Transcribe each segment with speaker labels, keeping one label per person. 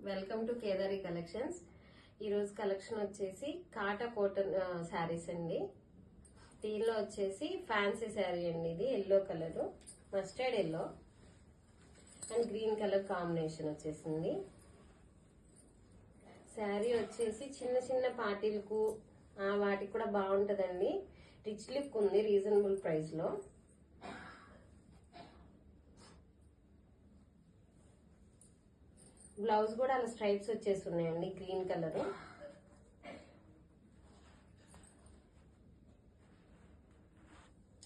Speaker 1: Welcome to Kedari collections. ఈరోజు collection వచ్చేసి కాటా cotton saris అండి. దీనిలో వచ్చేసి ఫ్యాన్సీ శారీ అండి. ఇది yellow colour, mustard yellow and green colour combination వచ్చేసింది. శారీ వచ్చేసి చిన్న చిన్న పార్టీలకు వాటికి కూడా బాగుంటదండి. రిచ్ లుక్ ఉంది రీజనబుల్ ప్రైస్ లో. బ్లౌజ్ కూడా అలా స్ట్రైప్స్ వచ్చేసి ఉన్నాయండి, గ్రీన్ కలర్.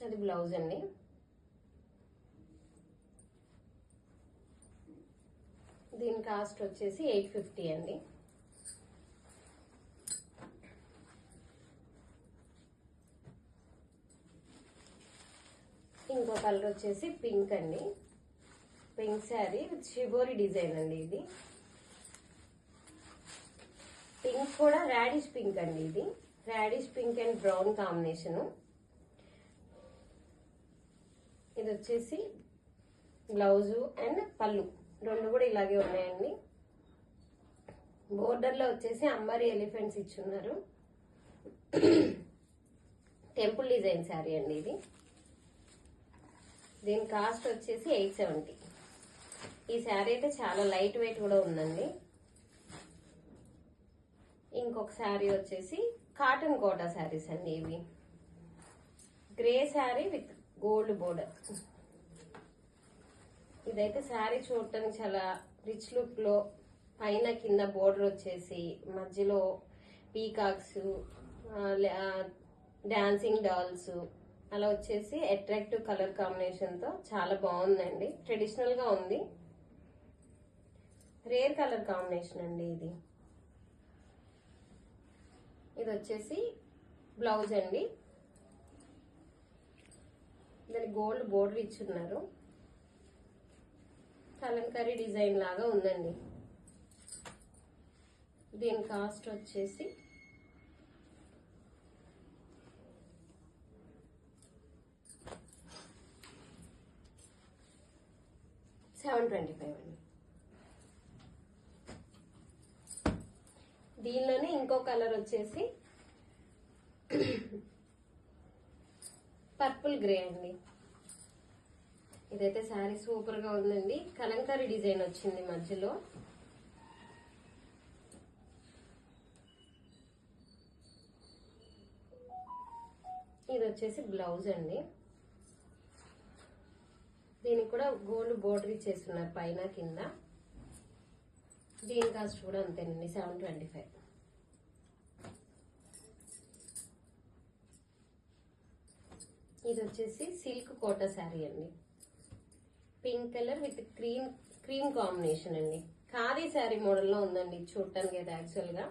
Speaker 1: అది బ్లౌజ్ అండి. దీని కాస్ట్ వచ్చేసి 850 అండి. ఇంకో కలర్ వచ్చేసి పింక్ అండి. Pink sari with shibori design అండి. ఇది పింక్ కూడా రాడిష్ పింక్ అండి. ఇది radish pink and brown combination. ఇది వచ్చేసి బ్లౌజు అండ్ పళ్ళు రెండు కూడా ఇలాగే ఉన్నాయండి. బోర్డర్ లో వచ్చేసి అంబారీ ఎలిఫెంట్స్ ఇచ్చున్నారు. టెంపుల్ డిజైన్ శారీ అండి ఇది. దీని కాస్ట్ వచ్చేసి 870. ఈ శారీ అయితే చాలా లైట్ వెయిట్ కూడా ఉందండి. ఇంకొక శారీ వచ్చేసి కాటన్ కోటా శారీస్ అండి. ఇవి grey sari with gold border. ఇదైతే శారీ చూడటానికి చాలా రిచ్ లుక్ లో, పైన కింద బోర్డర్ వచ్చేసి మధ్యలో పీకాక్స్, డాన్సింగ్ డాల్స్ అలా వచ్చేసి అట్రాక్టివ్ కలర్ కాంబినేషన్ తో చాలా బాగుందండి. ట్రెడిషనల్ గా ఉంది. రేర్ కలర్ కాంబినేషన్ అండి ఇది. ఇది వచ్చేసి బ్లౌజ్ అండి. దాని గోల్డ్ బోర్డర్ ఇచ్చున్నారు. కలంకారీ డిజైన్ లాగా ఉందండి. దీని కాస్ట్ వచ్చేసి 725 అండి. దీనిలోనే ఇంకో కలర్ వచ్చేసి పర్పుల్ గ్రే అండి. ఇదైతే శారీ సూపర్ గా ఉందండి. కలంకారీ డిజైన్ వచ్చింది మధ్యలో. ఇది వచ్చేసి బ్లౌజ్ అండి. దీనికి కూడా గోల్డ్ బోర్డర్ ఇచ్చేస్తున్నారు పైన కింద. దీని కాస్ట్ కూడా అంతేనండి, 725. ఇది వచ్చేసి సిల్క్ కోటా శారీ అండి. Pink colour with cream combination అండి. ఖాదీ శారీ మోడల్లో ఉందండి చూడటానికి అయితే. యాక్చువల్ గా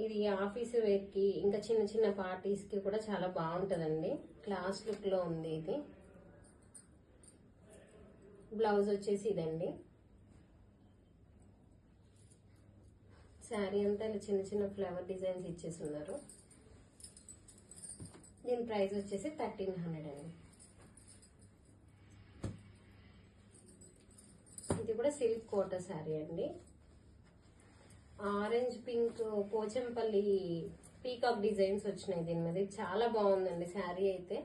Speaker 1: ఇది ఆఫీస్ వేర్ కి ఇంకా చిన్న చిన్న పార్టీస్ కి కూడా చాలా బాగుంటదండి. క్లాస్ లుక్ లో ఉంది ఇది. బ్లౌజ్ వచ్చేసి ఇదండి. శారీ అంతా ఇలా చిన్న చిన్న ఫ్లవర్ డిజైన్స్ ఇచ్చేసి ఉన్నారు. దీని ప్రైస్ వచ్చేసి 1300 అండి. ఇది కూడా సిల్క్ కోటా శారీ అండి. Orange pink Pochampally peacock designs వచ్చినాయి దీని మీద. చాలా బాగుందండి శారీ అయితే.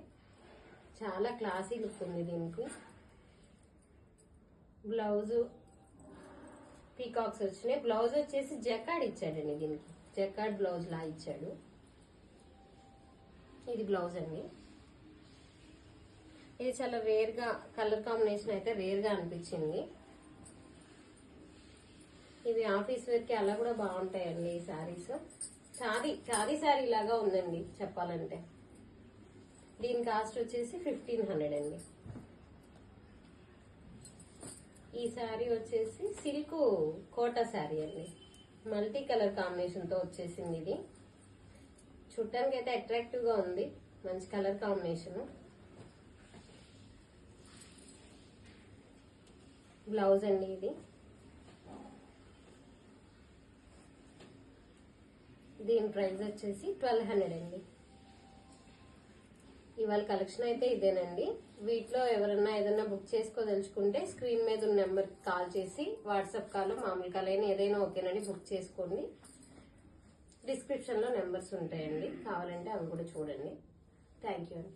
Speaker 1: చాలా క్లాసీ లుక్ ఉంది దీనికి. బ్లౌజ్ పీకాక్స్ వచ్చినాయి. బ్లౌజ్ వచ్చేసి జకాడ్ ఇచ్చాడండి. దీనికి జకాడ్ బ్లౌజ్ లా ఇచ్చాడు. ఇది బ్లౌజ్ అండి. ఇది చాలా రేర్ గా కలర్ కాంబినేషన్ అయితే రేర్ గా అనిపించింది. ఇది ఆఫీస్ వేర్ కి అలా కూడా బాగుంటాయండి ఈ శారీస్. ఖాదీ శారీ లాగా ఉందండి చెప్పాలంటే. దీని కాస్ట్ వచ్చేసి 1500 అండి. ఈ శారీ వచ్చేసి సిల్క్ కోటా శారీ అండి. మల్టీ కలర్ కాంబినేషన్ తో వచ్చేసింది ఇది. చూడటానికి అయితే అట్రాక్టివ్ గా ఉంది. మంచి కలర్ కాంబినేషన్. బ్లౌజ్ అండి ఇది. దీని ప్రైస్ వచ్చేసి 1200 అండి. ఇవాళ కలెక్షన్ అయితే ఇదేనండి. వీటిలో ఎవరన్నా ఏదైనా బుక్ చేసుకోదలుచుకుంటే స్క్రీన్ మీద ఉన్న నెంబర్కి కాల్ చేసి వాట్సాప్ కాల్ మామూలు కాల్ అయినా ఏదైనా ఓకేనండి బుక్ చేసుకోండి. డిస్క్రిప్షన్లో నెంబర్స్ ఉంటాయండి, కావాలంటే అవి కూడా చూడండి. థ్యాంక్ యూ అండి.